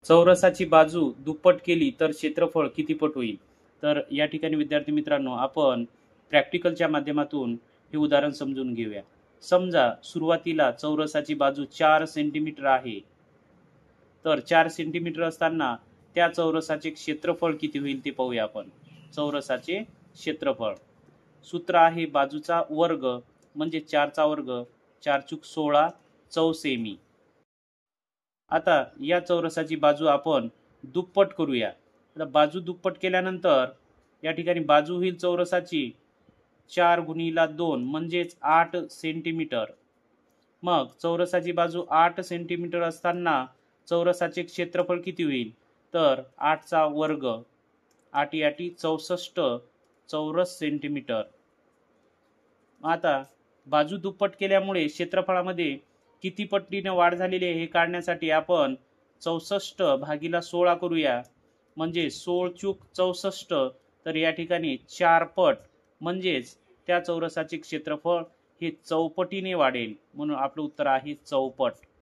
चौरसाची बाजू दुप्पट केली तर क्षेत्रफळ किती पट होईल? तर या ठिकाणी विद्यार्थी मित्रांनो, आपण प्रॅक्टिकलच्या माध्यमातून हे उदाहरण समजून घेऊया. समजा सुरुवातीला चौरसाची बाजू 4 सेंटीमीटर आहे. तर 4 सेंटीमीटर असताना त्या चौरसाचे क्षेत्रफळ किती होईल ते पाहूया आपण. चौरसाचे क्षेत्रफळ सूत्र आहे बाजूचा वर्ग म्हणजे 4 चा वर्ग, 4 चूक 16 चौसेमी. आता या चौरसाची बाजू आपण दुप्पट करूया. आता बाजू दुप्पट केल्यानंतर या ठिकाणी बाजू होईल चौरसाची 4 गुणिले 2 म्हणजेच 8 सेंटीमीटर. मग चौरसाची बाजू 8 सेंटीमीटर असताना चौरसाचे क्षेत्रफळ किती होईल? तर 8 चा वर्ग, 8 8 64 चौरस सेंटीमीटर. आता बाजू दुप्पट केल्यामुळे क्षेत्रफळामध्ये किती पटीने वाढ झालेली आहे हे काढण्यासाठी आपण 64 भागीला 16 करूया. म्हणजे 16 चूक 64. तर या ठिकाणी 4 पट म्हणजेच त्या चौरसाचे क्षेत्रफळ हे चौपटीने वाढेल. म्हणून आपलं उत्तर आहे चौपट.